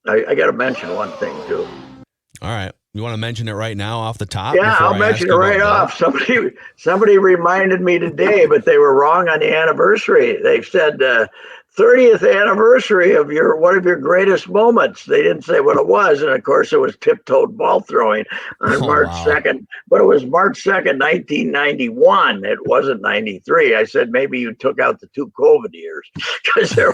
I got to mention one thing too. All right. You want to mention it right now off the top Yeah, before I'll I mention ask it you about right off. golf? Somebody reminded me today, but they were wrong on the anniversary. They said 30th anniversary of your one of your greatest moments. They didn't say what it was, and of course it was tip-toed ball throwing on Oh, March wow. 2nd. But it was March 2nd, 1991. It wasn't 93. I said maybe you took out the two COVID years because there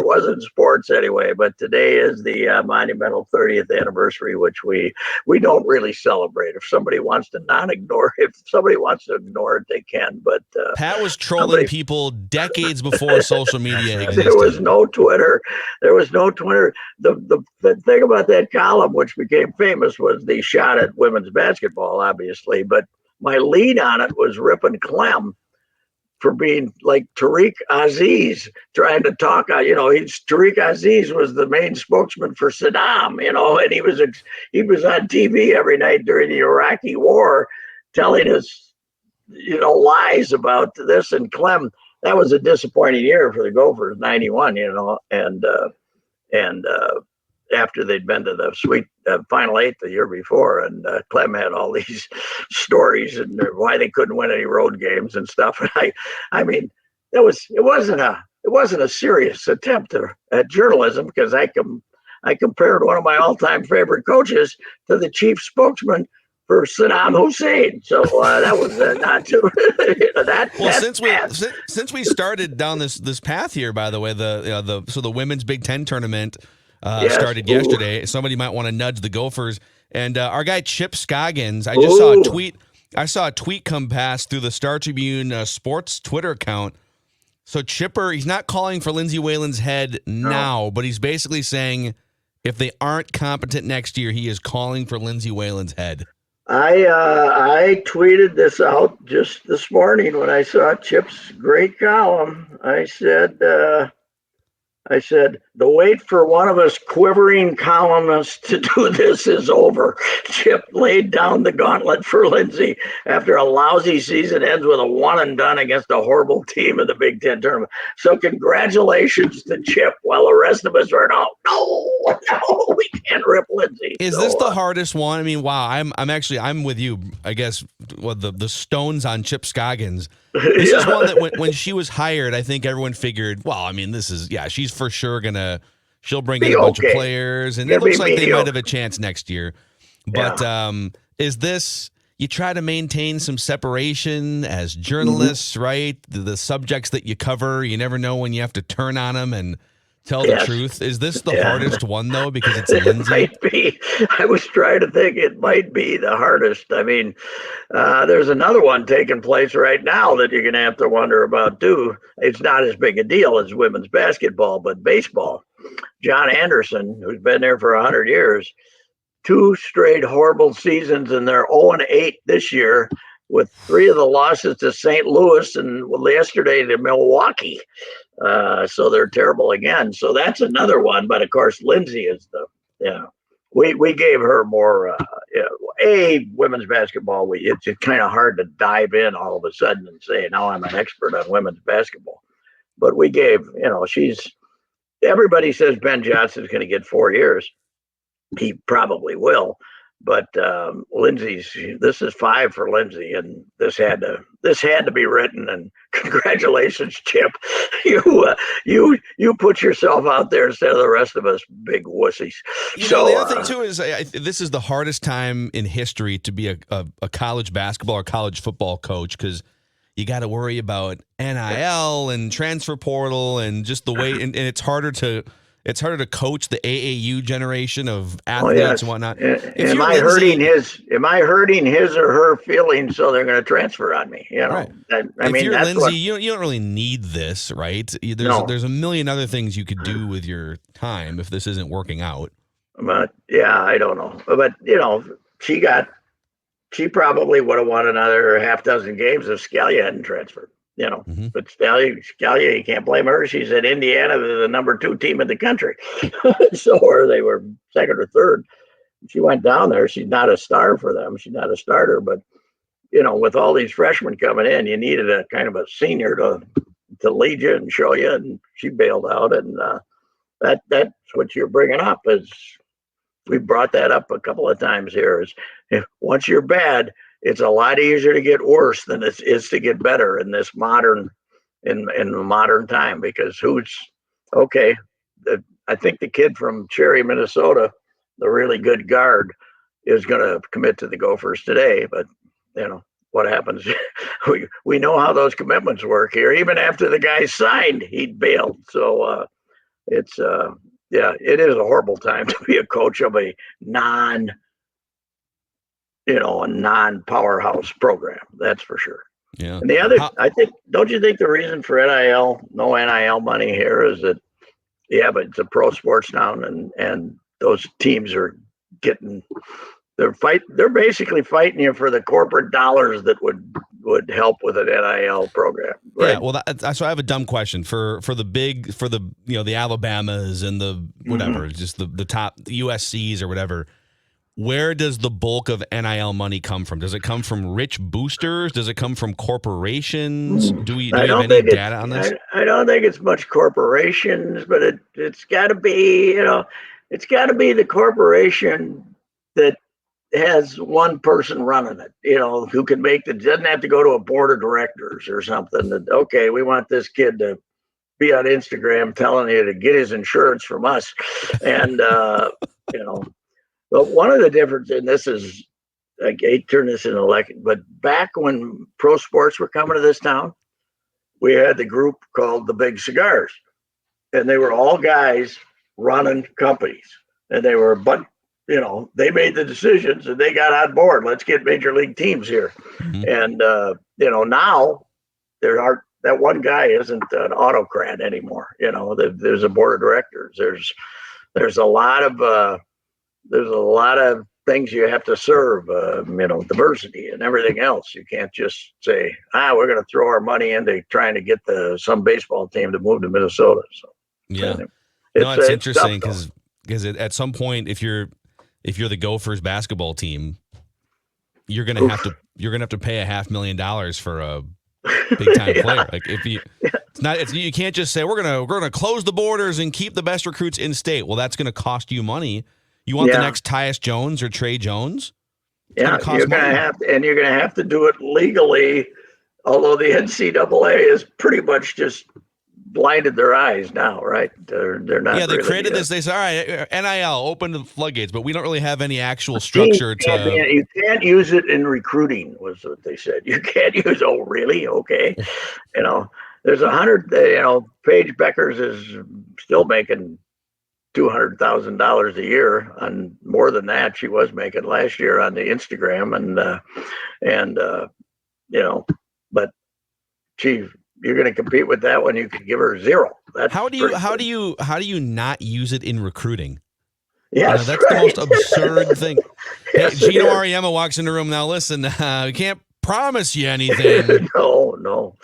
wasn't sports anyway. But today is the monumental 30th anniversary, which we don't really celebrate. If somebody wants to not ignore, if somebody wants to ignore it, they can. But Pat was trolling somebody, people decades before social media there was existed. no Twitter. There was no Twitter. The thing about that column, which became famous, was the shot at women's basketball, obviously. But my lead on it was ripping Clem for being like Tariq Aziz trying to talk. Tariq Aziz was the main spokesman for Saddam, and he was on TV every night during the Iraqi War, telling us lies about this. And Clem, that was a disappointing year for the Gophers, 91, and after they'd been to the sweet final eight the year before, and Clem had all these stories and why they couldn't win any road games and stuff. And I mean, it wasn't a serious attempt at journalism because I compared one of my all-time favorite coaches to the chief spokesman for Saddam Hussein. So that was not too that Well, that since we that since we started down this path here, by the way, the women's Big Ten tournament yes. started Ooh, yesterday. Somebody might want to nudge the Gophers and our guy Chip Scoggins. I just saw a ooh, tweet. I saw a tweet come past through the Star Tribune sports Twitter account. So Chipper, he's not calling for Lindsey Whalen's head no. now, but he's basically saying if they aren't competent next year, he is calling for Lindsey Whalen's head. I tweeted this out just this morning when I saw Chip's great column. I said, the wait for one of us quivering columnists to do this is over. Chip laid down the gauntlet for Lindsey after a lousy season ends with a one and done against a horrible team in the Big Ten tournament. So congratulations to Chip, while the rest of us are no, we can't rip Lindsey. Is this So the hardest one? I mean, wow, I'm with you. I guess what the stones on Chip Scoggins. This is one yeah, that when she was hired, I think everyone figured, well, I mean, she's for sure she'll bring in be a bunch of okay. players, and it Gonna be looks like they might have mediocre. a chance next year. But Yeah. is this you try to maintain some separation as Mm-hmm. journalists, right? The subjects that you cover, you never know when you have to turn on them and tell the Yes. truth. Is this the Yeah. hardest one though because it's It Lindsay? might be. I was trying to think. It might be the hardest. I mean, there's another one taking place right now that you're going to have to wonder about too. It's not as big a deal as women's basketball, but baseball. John Anderson, who's been there for 100 years, two straight horrible seasons, and they're 0-8 this year, with three of the losses to St. Louis and yesterday to Milwaukee. So they're terrible again. So that's another one. But of course, Lindsay is yeah. We gave her more. Women's basketball. It's kind of hard to dive in all of a sudden and say now I'm an expert on women's basketball. But we gave. She's. Everybody says Ben Johnson's going to get 4 years. He probably will. But Lindsay's, this is five for Lindsay, and this had to be written. And congratulations, Chip. You put yourself out there instead of the rest of us big wussies. The So other thing too is this is the hardest time in history to be a college basketball or college football coach because you got to worry about NIL and transfer portal and just the way, and it's harder to coach the AAU generation of oh athletes and yes, whatnot. If am you're I hurting Lindsay, his? Am I hurting his or her feelings? So they're going to transfer on me. right? I If mean you're that's Lindsay, what. you don't really need this, right? No, There's a million other things you could do with your time if this isn't working out. but yeah, I don't know. But she got she probably would have won another half dozen games if Scalia hadn't transferred. Hmm. But Scalia, you can't blame her. She's at Indiana, the number two team in the country. So, or they were second or third. She went down there. She's not a star for them. She's not a starter. But with all these freshmen coming in, you needed a kind of a senior to lead you and show you. And she bailed out. And That's what you're bringing up. Is we brought that up a couple of times here. Is if once you're bad, it's a lot easier to get worse than it is to get better in this in the modern time. Because who's okay? I think the kid from Cherry, Minnesota, the really good guard, is going to commit to the Gophers today. But what happens? we know how those commitments work here. Even after the guy signed, he'd bailed. So it's yeah, it is a horrible time to be a coach of a non powerhouse program. That's for sure. Yeah. And the other, I think, don't you think the reason for no NIL money here is that, yeah, but it's a pro sports now, and those teams are getting, they're basically fighting you for the corporate dollars that would help with an NIL program. Right? Yeah, well, so I have a dumb question for the Alabamas and the whatever, just the top USCs or whatever. Where does the bulk of NIL money come from? Does it come from rich boosters? Does it come from corporations? Do we have any data on this? I don't think it's much corporations, but it's got to be, it's got to be the corporation that has one person running it, who can doesn't have to go to a board of directors or something. That, okay, we want this kid to be on Instagram telling you to get his insurance from us. And, but one of the differences, and this is, I hate to turn this into election, but back when pro sports were coming to this town, we had the group called the Big Cigars, and they were all guys running companies, and they were, but they made the decisions and they got on board. Let's get major league teams here. Mm-hmm. And now that one guy isn't an autocrat anymore. There's a board of directors. There's a lot of things you have to serve, diversity and everything else. You can't just say, we're going to throw our money into trying to get some baseball team to move to Minnesota. So yeah, it's interesting because at some point, if you're the Gophers basketball team, you're gonna have to pay $500,000 for a big time player. Like you can't just say we're gonna close the borders and keep the best recruits in state. Well, that's gonna cost you money. You want the next Tyus Jones or Trey Jones? You're gonna have to do it legally. Although the NCAA is pretty much just blinded their eyes now, right? They're not. Yeah, they created this. They said, "All right, NIL, open the floodgates," but we don't really have any actual structure You can't use it in recruiting, was what they said. You can't use. Oh, really? Okay. There's 100. Paige Beckers is still making $200,000 a year, on more than that she was making last year on the Instagram, but you're going to compete with that when you can give her zero. How do you not use it in recruiting? Yeah, that's right. The most absurd thing. Yes, hey, Gino Ariema walks in the room. Now listen, we can't promise you anything. No,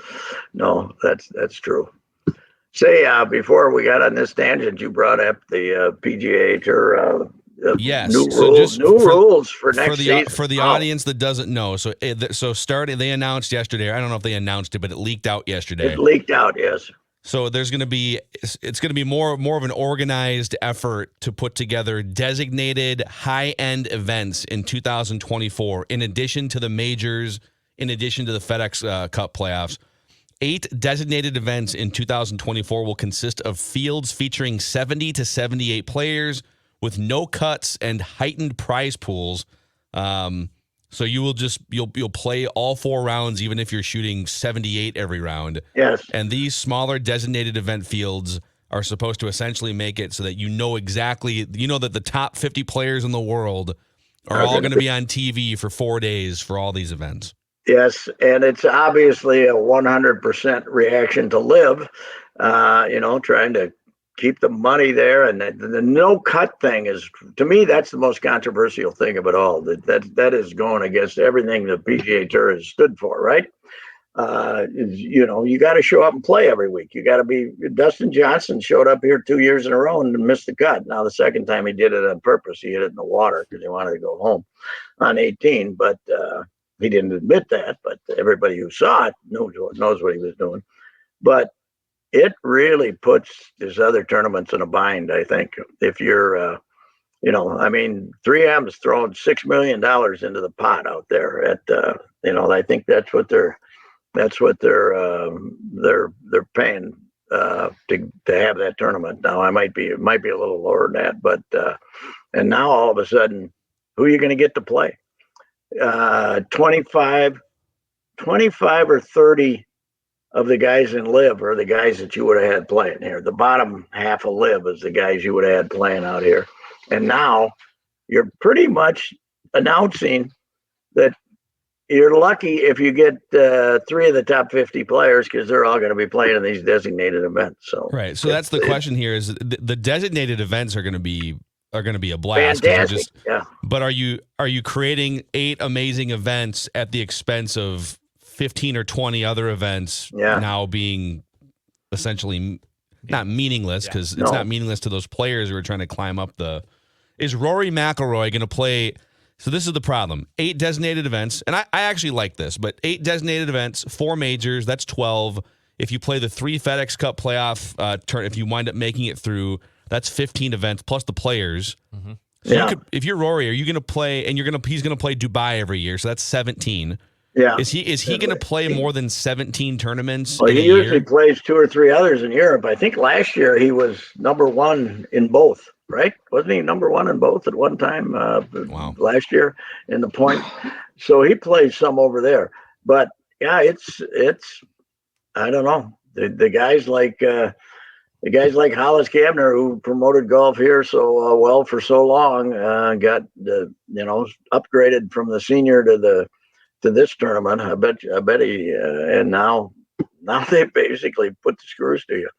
that's true. Say, before we got on this tangent, you brought up the PGA Tour. Yes. New rules for next season. For the audience that doesn't know, they announced yesterday. I don't know if they announced it, but it leaked out yesterday. It leaked out, yes. So it's going to be more of an organized effort to put together designated high-end events in 2024, in addition to the majors, in addition to the FedEx Cup playoffs. 8 designated events in 2024 will consist of fields featuring 70 to 78 players with no cuts and heightened prize pools. So you'll play all 4 rounds, even if you're shooting 78 every round. Yes. And these smaller designated event fields are supposed to essentially make it so that that the top 50 players in the world are all going to be on TV for 4 days for all these events. Yes, and it's obviously a 100% reaction to live, trying to keep the money there. And the no cut thing is, to me, that's the most controversial thing of it all. That is going against everything the PGA Tour has stood for, right? You got to show up and play every week. You got to be. Dustin Johnson showed up here 2 years in a row and missed the cut. Now the second time he did it on purpose. He hit it in the water because he wanted to go home on 18, but he didn't admit that. But everybody who saw it knows what he was doing. But it really puts these other tournaments in a bind. I think if you're, I mean, 3M's throwing $6 million into the pot out there. I think they're paying to have that tournament. Now, it might be a little lower than that, but and now all of a sudden, who are you going to get to play? 25 or 30 of the guys in Live are the guys that you would have had playing here. The bottom half of Live is the guys you would have had playing out here. And now you're pretty much announcing that you're lucky if you get 3 of the top 50 players, because they're all going to be playing in these designated events. So right. So that's the question here: is the designated events are going to be a blast? Fantastic. Yeah. But are you creating 8 amazing events at the expense of 15 or 20 other events now being essentially not meaningless, because it's not meaningless to those players who are trying to climb up the. Is Rory McIlroy going to play? So this is the problem. 8 designated events, and I actually like this, but 8 designated events, 4 majors, that's 12. If you play the 3 FedEx Cup playoff turn, if you wind up making it through, that's 15 events plus the players. Mm-hmm. So if you're Rory, are you going to play? And he's going to play Dubai every year, so that's 17. Yeah. Is he going to play more than 17 tournaments? Well, in he a year? usually plays 2 or 3 others in Europe. I think last year he was number 1 in both, right? Wasn't he number 1 in both at one time? Wow. Last year in the point. So he plays some over there. But yeah, it's I don't know. The guys like Hollis Cabner, who promoted golf here so well for so long, got upgraded from the senior to this tournament. I bet he and now they basically put the screws to you.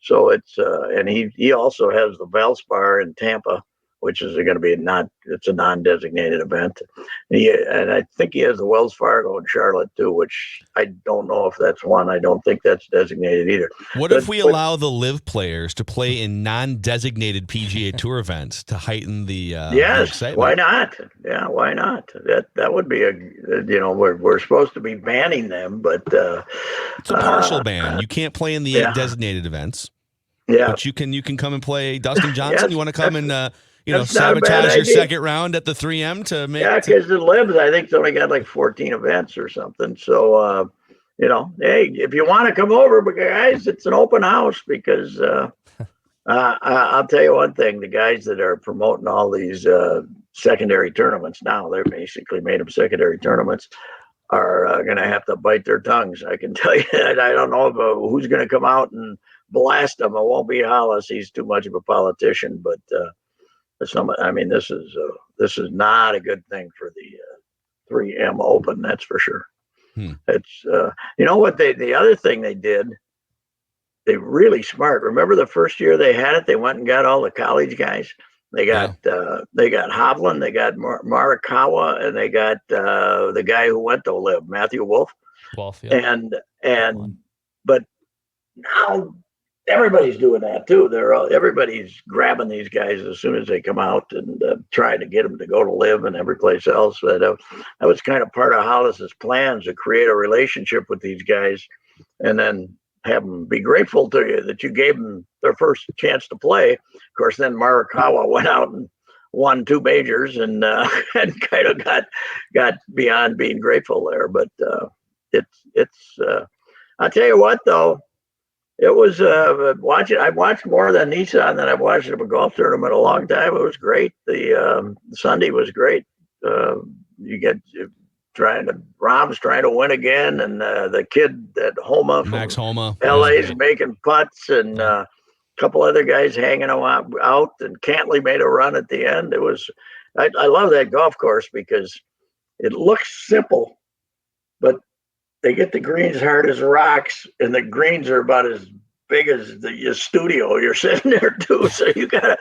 So it's and he also has the Valspar in Tampa, which is going to be it's a non-designated event. And I think he has the Wells Fargo in Charlotte too, which I don't know if that's one. I don't think that's designated either. What if we allow the Live players to play in non-designated PGA Tour events to heighten the excitement? Why not? Yeah, why not? That would be we're supposed to be banning them, but it's a partial ban. You can't play in the 8 designated events. Yeah, but you can come and play Dustin Johnson. You want to come and That's not a bad sabotage your idea. second round at the 3M to make. Yeah, because the Libs, I think, it's only got like 14 events or something. So, hey, if you want to come over, but guys, it's an open house because I'll tell you one thing: the guys that are promoting all these secondary tournaments now, they're basically made them secondary tournaments, are going to have to bite their tongues. I can tell you that. I don't know who's going to come out and blast them. It won't be Hollis. He's too much of a politician, but. This is not a good thing for the 3M Open, that's for sure. It's what the other thing they did, they really smart. Remember the first year they had it, they went and got all the college guys. They got Hovland, they got Morikawa, and they got the guy who went to Live, Matthew Wolff. Yeah. But now everybody's doing that too. Everybody's grabbing these guys as soon as they come out and trying to get them to go to Live and every place else. But that was kind of part of Hollis's plans, to create a relationship with these guys, and then have them be grateful to you that you gave them their first chance to play. Of course, then Morikawa went out and won 2 majors and kind of got beyond being grateful there. But it's I'll tell you what though. It was watching. I watched more than Nissan than I've watched a golf tournament in a long time. It was great. The Sunday was great. Rahm's trying to win again, and the kid at Homa, Max Homa, LA's making putts, and a couple other guys hanging out. And Cantley made a run at the end. It was. I love that golf course because it looks simple, but they get the greens hard as rocks, and the greens are about as big as the studio you're sitting there too. So you gotta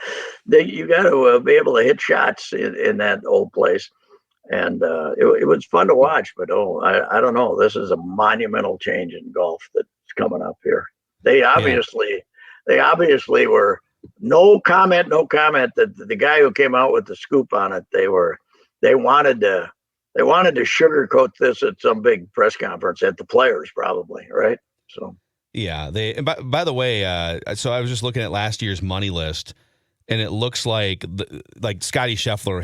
be able to hit shots in that old place, and it was fun to watch. But I don't know. This is a monumental change in golf that's coming up here. They obviously were no comment. That the guy who came out with the scoop on it, they wanted to sugarcoat this at some big press conference at the Players, probably, right? So Yeah. And by the way, so I was just looking at last year's money list, and it looks like Scotty Scheffler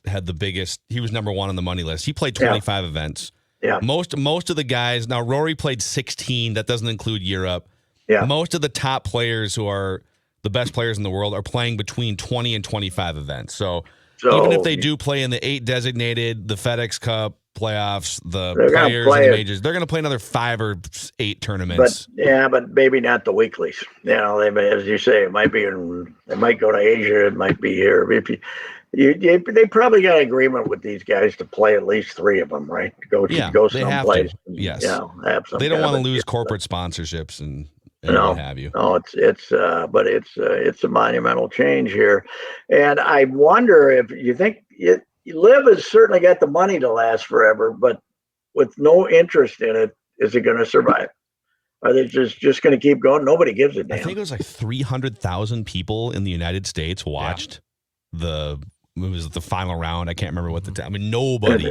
had the biggest. He was number one on the money list. He played 25 events. Yeah. Most of the guys, now Rory played 16. That doesn't include Europe. Yeah. Most of the top players who are the best players in the world are playing between 20 and 25 events. So even if they do play in the 8 designated, the FedEx Cup playoffs, the players and the majors, they're going to play another 5 or 8 tournaments. But maybe not the weeklies. You know, they may, as you say, it might be they might go to Asia. It might be here. If they probably got an agreement with these guys to play at least 3 of them, right? Go someplace. Yes. Have some. They don't want to lose corporate sponsorships and what have you. No, it's a monumental change here, and I wonder if you think Liv has certainly got the money to last forever, but with no interest in it, is it going to survive? Are they just going to keep going? Nobody gives a damn. I think it was like 300,000 people in the United States watched it was the final round. I can't remember what the time. I mean, nobody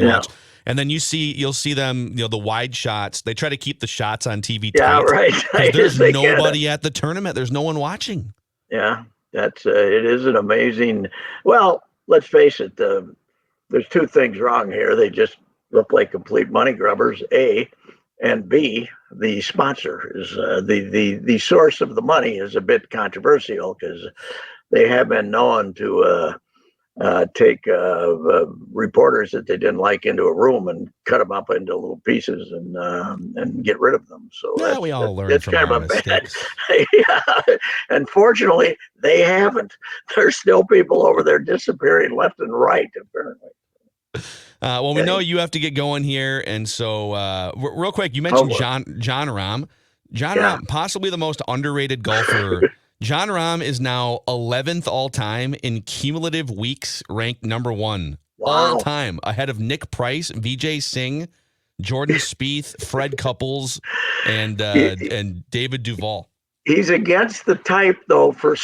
watched. And then you'll see them, the wide shots. They try to keep the shots on TV. Yeah, right. There's nobody at the tournament. There's no one watching. Yeah, that's it is an amazing. Well, let's face it. There's 2 things wrong here. They just look like complete money grubbers. A, and B, the sponsor is the source of the money is a bit controversial because they have been known to take reporters that they didn't like into a room and cut them up into little pieces and get rid of them. So we all learn from our mistakes. Yeah. Unfortunately, they haven't. There's still people over there disappearing left and right, apparently. Well, we know you have to get going here, and so real quick, you mentioned Jon Rahm. Rahm, possibly the most underrated golfer. Jon Rahm is now 11th all time in cumulative weeks, ranked number 1 all time, ahead of Nick Price, Vijay Singh, Jordan Spieth, Fred Couples, and David Duval. He's against the type, though, for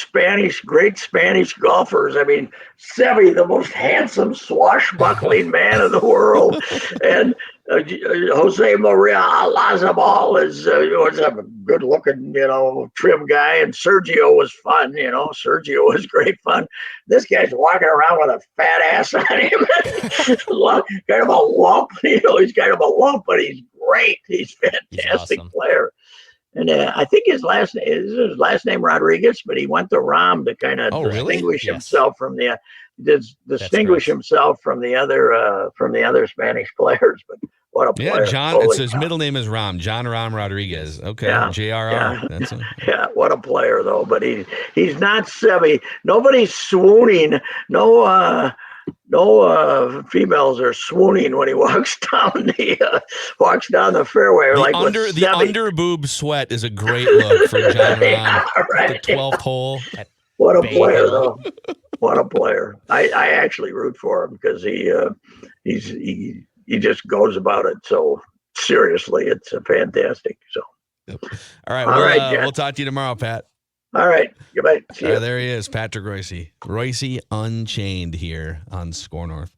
great Spanish golfers. I mean, Seve, the most handsome, swashbuckling man in the world, and Jose Maria Olazabal was a good-looking, trim guy, and Sergio was fun. Sergio was great fun. This guy's walking around with a fat ass on him, kind of a lump. He's kind of a lump, but he's great. He's a fantastic player. And I think his last name Rodriguez, but he went to Rahm to kind of distinguish himself from the other Spanish players. But what a player! John. His middle name is Rahm. Jon Rahm Rodriguez. Okay, JRR. Yeah, what a player though. But he's not Seve. Nobody's swooning. No females are swooning when he walks down the fairway. The under boob sweat is a great look for Jon Rahm. The 12th hole. What a player, though! What a player! I actually root for him because he just goes about it so seriously. It's fantastic. So, all right, we'll talk to you tomorrow, Pat. All right. Goodbye. See you. There he is, Patrick Royce. Royce Unchained here on Score North.